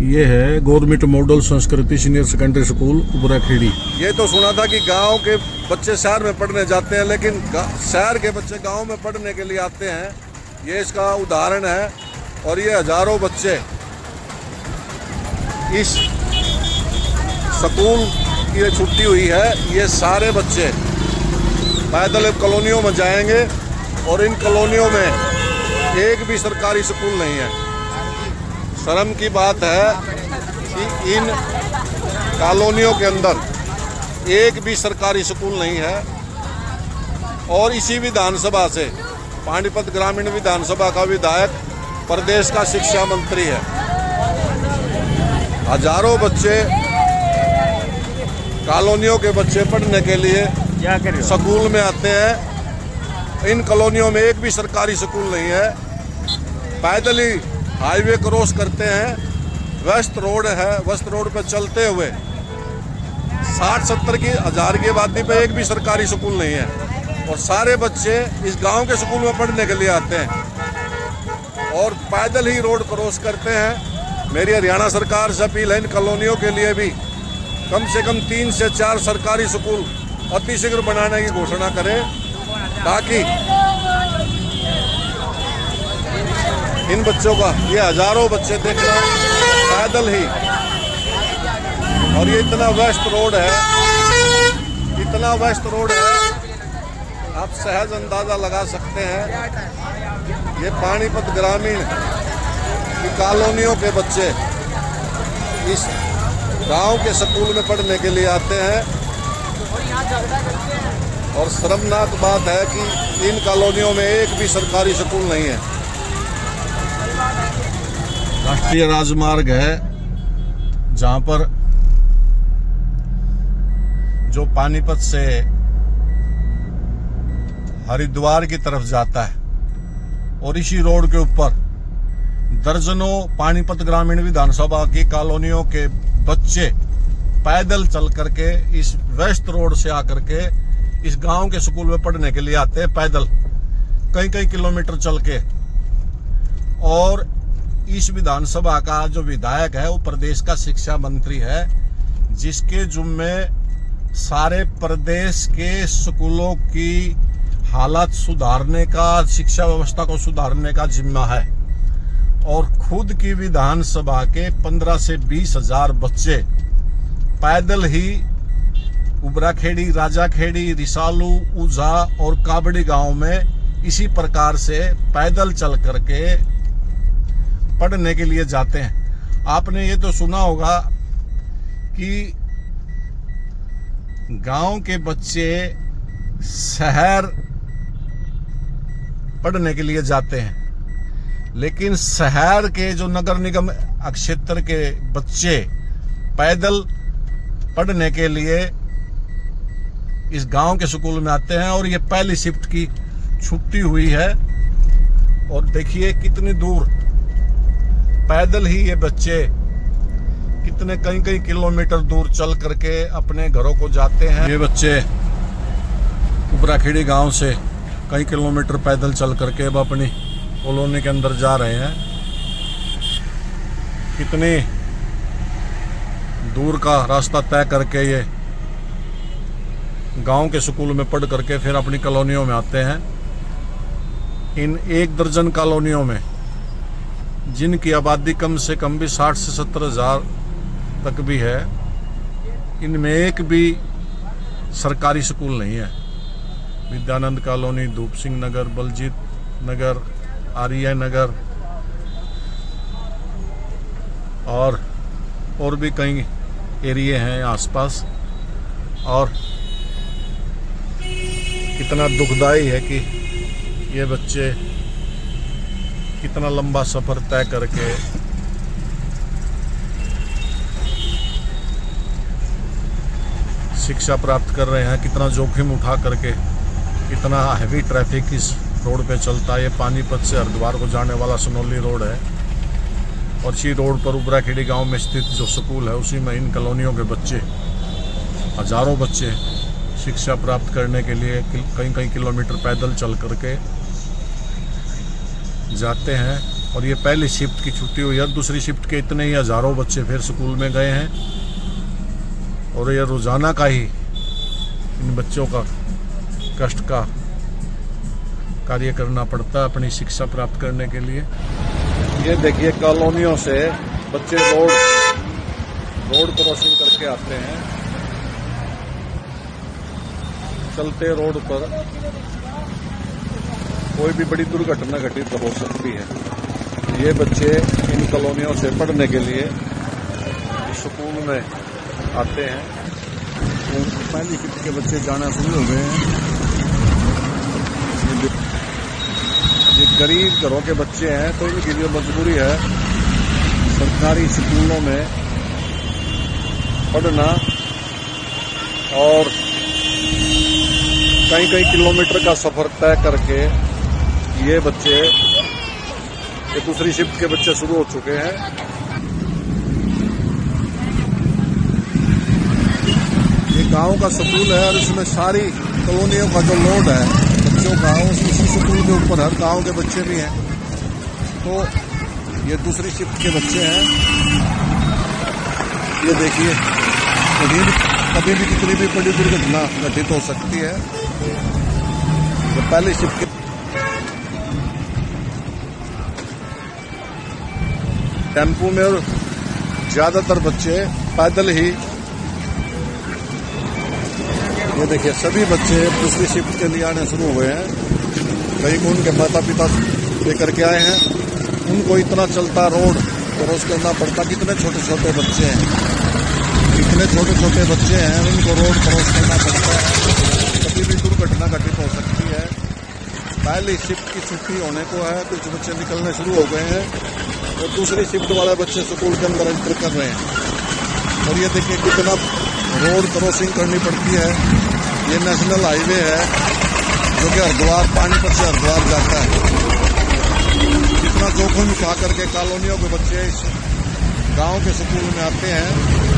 ये है government model संस्कृति सीनियर सेकेंडरी स्कूल उपराखेड़ी। ये तो सुना था कि गांव के बच्चे शहर में पढ़ने जाते हैं, लेकिन शहर के बच्चे गांव में पढ़ने के लिए आते हैं। ये इसका उदाहरण है। और ये हजारों बच्चे इस स्कूल की छुट्टी हुई है, ये सारे बच्चे पैदल कॉलोनियों में जाएंगे और इन कॉलोनियों में एक भी सरकारी स्कूल नहीं है। शर्म की बात है कि इन कॉलोनियों के अंदर एक भी सरकारी स्कूल नहीं है। और इसी विधानसभा से पानीपत ग्रामीण विधानसभा का विधायक प्रदेश का शिक्षा मंत्री है। हजारों बच्चे कॉलोनियों के बच्चे पढ़ने के लिए स्कूल में आते हैं। इन कॉलोनियों में एक भी सरकारी स्कूल नहीं है। पैदल ही हाईवे क्रॉस करते हैं। वेस्ट रोड है, वेस्ट रोड पे चलते हुए 60-70 की हजार की आबादी पे एक भी सरकारी स्कूल नहीं है। और सारे बच्चे इस गांव के स्कूल में पढ़ने के लिए आते हैं और पैदल ही रोड क्रॉस करते हैं। मेरी हरियाणा सरकार से अपील है, इन कॉलोनियों के लिए भी कम से कम 3 से 4 सरकारी स्कूल अतिशीघ्र बनाने की घोषणा करें, ताकि इन बच्चों का, ये हजारों बच्चे देखना पैदल ही। और ये इतना वेस्ट रोड है, इतना वेस्ट रोड है, आप सहज अंदाजा लगा सकते हैं। ये पानीपत ग्रामीण की कॉलोनियों के बच्चे इस गांव के स्कूल में पढ़ने के लिए आते हैं। और शर्मनाक बात है कि इन कॉलोनियों में एक भी सरकारी स्कूल नहीं है। राष्ट्रीय राजमार्ग है जहां पर जो पानीपत से हरिद्वार की तरफ जाता है, और इसी रोड के ऊपर दर्जनों पानीपत ग्रामीण विधानसभा की कॉलोनियों के बच्चे पैदल चल करके इस वेस्ट रोड से आकर के इस गांव के स्कूल में पढ़ने के लिए आते हैं, पैदल कई किलोमीटर चल के। और इस विधानसभा का जो विधायक है वो प्रदेश का शिक्षा मंत्री है, जिसके जुम्मे सारे प्रदेश के स्कूलों की हालत सुधारने का, शिक्षा व्यवस्था को सुधारने का जिम्मा है। और खुद की विधानसभा के 15 से 20 हजार बच्चे पैदल ही उबराखेड़ी, राजाखेड़ी, रिसालू, ऊझा और काबड़ी गांव में इसी प्रकार से पैदल चल करके पढ़ने के लिए जाते हैं। आपने ये तो सुना होगा कि गांव के बच्चे शहर पढ़ने के लिए जाते हैं, लेकिन शहर के जो नगर निगम क्षेत्र के बच्चे पैदल पढ़ने के लिए इस गांव के स्कूल में आते हैं। और ये पहली शिफ्ट की छुट्टी हुई है। और देखिए कितनी दूर पैदल ही ये बच्चे कितने कई किलोमीटर दूर चल करके अपने घरों को जाते हैं। ये बच्चे उपराखेड़ी गांव से कई किलोमीटर पैदल चल करके अब अपनी कॉलोनी के अंदर जा रहे हैं। कितनी दूर का रास्ता तय करके ये गांव के स्कूल में पढ़ करके फिर अपनी कॉलोनियों में आते हैं। इन 1 दर्जन कॉलोनियों में, जिनकी आबादी कम से कम भी 60 से 70 हजार तक भी है, इनमें एक भी सरकारी स्कूल नहीं है। विद्यानंद कॉलोनी, धूप सिंह नगर, बलजीत नगर, आर्य नगर और भी कई एरिए हैं आसपास। और कितना दुखदाई है कि ये बच्चे कितना लंबा सफर तय करके शिक्षा प्राप्त कर रहे हैं, कितना जोखिम उठा करके, कितना हैवी ट्रैफिक इस रोड पे चलता है। ये पानीपत से हरिद्वार को जाने वाला सनौली रोड है। और इसी रोड पर उपराखेड़ी गांव में स्थित जो स्कूल है, उसी में इन कॉलोनियों के बच्चे, हजारों बच्चे शिक्षा प्राप्त करने के लिए कई किलोमीटर पैदल चल करके जाते हैं। और ये पहली शिफ्ट की छुट्टी हुई है। दूसरी शिफ्ट के इतने ही हजारों बच्चे फिर स्कूल में गए हैं और ये रोजाना का ही इन बच्चों का कष्ट का कार्य करना पड़ता है अपनी शिक्षा प्राप्त करने के लिए। ये देखिए कॉलोनियों से बच्चे रोड क्रॉसिंग करके आते हैं। चलते रोड पर कोई भी बड़ी दुर्घटना घटित हो सकती है। ये बच्चे इन कॉलोनियों से पढ़ने के लिए स्कूल में आते हैं। तो पहली शिफ्ट के बच्चे जाना शुरू हो गए हैं। ये गरीब घरों के बच्चे हैं तो इनके लिए मजबूरी है सरकारी स्कूलों में पढ़ना और कई कई किलोमीटर का सफर तय करके ये बच्चे ये दूसरी शिफ्ट के बच्चे शुरू हो चुके हैं। ये गांव का स्कूल है और इसमें सारी कॉलोनियों का जो लोड है बच्चों का उसी स्कूल के ऊपर हर गांव के बच्चे भी हैं। तो ये दूसरी शिफ्ट के बच्चे हैं। ये देखिए कभी भी कितनी भी बड़ी दुर्घटना घटित हो सकती है। ये पहली शिफ्ट के टेम्पो में और ज्यादातर बच्चे पैदल ही। ये देखिए सभी बच्चे दूसरी शिफ्ट के लिए आने शुरू हुए हैं। कई को उनके माता पिता लेकर के आए हैं। उनको इतना चलता रोड क्रॉस करना पड़ता। कितने छोटे छोटे बच्चे हैं, कितने छोटे छोटे बच्चे हैं, उनको रोड क्रॉस करना पड़ता है। कभी भी दुर्घटना घटित हो सकती है। पहली शिफ्ट की छुट्टी होने को है, कुछ बच्चे निकलने शुरू हो गए हैं और दूसरी शिफ्ट वाले बच्चे स्कूल के अंदर एंटर कर रहे हैं। और ये देखिए कितना रोड क्रॉसिंग करनी पड़ती है। ये नेशनल हाईवे है जो कि हरिद्वार पानीपत से हरिद्वार जाता है। कितना जोखिम उठा करके कॉलोनियों के बच्चे इस गांव के स्कूल में आते हैं।